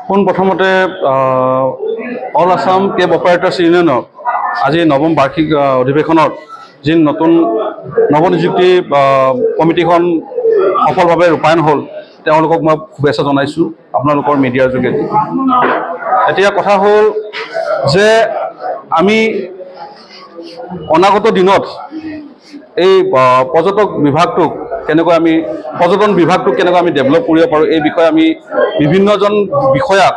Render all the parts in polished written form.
পোনপ্ৰথমতে all Assam cab operators ইউনিয়নৰ আজি নৱম বাৰ্ষিক অধিৱেশনত যি নতুন নৱনিযুক্তি কমিটিখন সফলভাৱে ৰূপায়ণ হ'ল তেওঁলোকক মই শুভেচ্ছা জনাইছোঁ আপোনালোকৰ মিডিয়াৰ যোগেদি। এতিয়া কথা হ'ল যে আমি অনাগত দিনত এই পৰ্যটন বিভাগটোক কেনেকৈ আমি ডেভেলপ কৰিব পাৰোঁ এই বিষয়ে আমি বিভিন্নজন বিষয়াক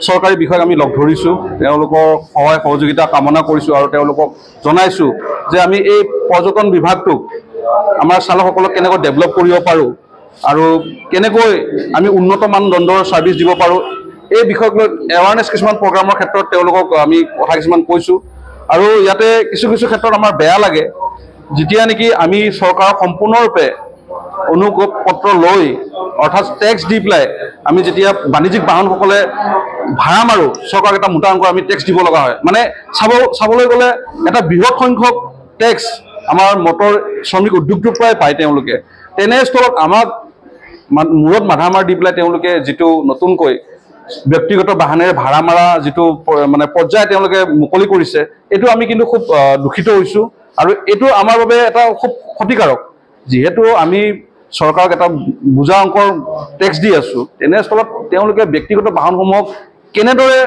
চৰকাৰী বিষয়াক আমি লগ ধৰিছোঁ, তেওঁলোকৰ সহায় সহযোগিতা কামনা কৰিছোঁ আৰু তেওঁলোকক জনাইছোঁ যে আমি এই পৰ্যটন বিভাগটোক আমাৰ চালকসকলক কেনেকৈ ডেভেলপ কৰিব পাৰোঁ আৰু কেনেকৈ আমি উন্নত মানদণ্ডৰ ছাৰ্ভিচ দিব পাৰোঁ এই বিষয়ক লৈ এৱাৰনেছ কিছুমান প্ৰগ্ৰামৰ ক্ষেত্ৰত তেওঁলোকক আমি কথা কিছুমান কৈছোঁ। আৰু ইয়াতে কিছু ক্ষেত্ৰত আমাৰ বেয়া লাগে যেতিয়া নেকি আমি চৰকাৰক সম্পূৰ্ণৰূপে অনুজ্ঞা পত্ৰ লৈ অৰ্থাৎ টেক্স দি পেলাই আমি যেতিয়া বাণিজ্যিক বাহনসকলে ভাড়া মাৰোঁ চৰকাৰক এটা মোটা অংকৰ আমি টেক্স দিব লগা হয়। মানে চাবলৈ গ'লে এটা বৃহৎ সংখ্যক টেক্স আমাৰ মটৰ শ্ৰমিক উদ্যোগটোৰ পৰাই পায় তেওঁলোকে। তেনেস্থলত আমাক মূৰত মাধা মাৰ দি পেলাই তেওঁলোকে যিটো নতুনকৈ ব্যক্তিগত বাহনেৰে ভাড়া মাৰা যিটো মানে পৰ্যায় তেওঁলোকে মুকলি কৰিছে এইটো আমি কিন্তু খুব দুখিত হৈছোঁ আৰু এইটো আমাৰ বাবে এটা খুব ক্ষতিকাৰক। যিহেতু আমি চৰকাৰক এটা বুজা অংকৰ টেক্স দি আছোঁ, তেনেস্থলত তেওঁলোকে ব্যক্তিগত বাহনসমূহক কেনেদৰে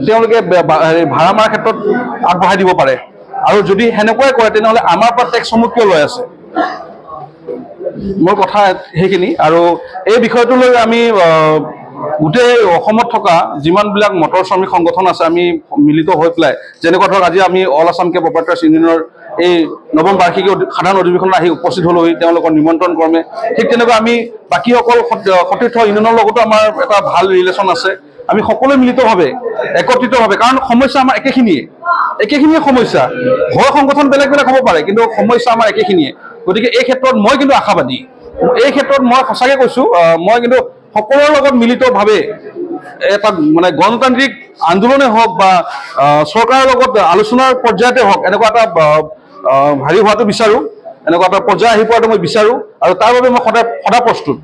তেওঁলোকে ভাড়া মাৰাৰ ক্ষেত্ৰত আগবঢ়াই দিব পাৰে আৰু যদি সেনেকুৱাই কৰে তেনেহ'লে আমাৰ পৰা টেক্সসমূহ কিয় লৈ আছে? মোৰ কথা সেইখিনি। আৰু এই বিষয়টো লৈ আমি গোটেই অসমত থকা যিমানবিলাক মটৰ শ্ৰমিক সংগঠন আছে আমি মিলিত হৈ পেলাই যেনেকুৱা ধৰক আজি আমি অল আছাম কেব অপাৰেটৰ্ছ ইউনিয়নৰ এই নৱম বাৰ্ষিকী সাধাৰণ অধিৱেশনত আহি উপস্থিত হ'লোহি তেওঁলোকৰ নিমন্ত্ৰণ ক্ৰমে। ঠিক তেনেকৈ আমি বাকীসকল সতীৰ্থ ইউনিয়নৰ লগতো আমাৰ এটা ভাল ৰিলেশ্যন আছে। আমি সকলোৱে মিলিতভাৱে একত্ৰিতভাৱে, কাৰণ সমস্যা আমাৰ একেখিনিয়ে সমস্যা, হয় সংগঠন বেলেগ হ'ব পাৰে কিন্তু সমস্যা আমাৰ একেখিনিয়ে। গতিকে এই ক্ষেত্ৰত মই কিন্তু আশাবাদী। এই ক্ষেত্ৰত মই সঁচাকৈ কৈছোঁ, মই কিন্তু সকলোৰে লগত মিলিতভাৱে এটা মানে গণতান্ত্ৰিক আন্দোলনে হওক বা চৰকাৰৰ লগত আলোচনাৰ পৰ্যায়তে হওক এনেকুৱা এটা হোৱাটো বিচাৰোঁ, এনেকুৱা এটা পৰ্যায় আহি পোৱাটো মই বিচাৰোঁ আৰু তাৰ বাবে মই সদায় প্ৰস্তুত।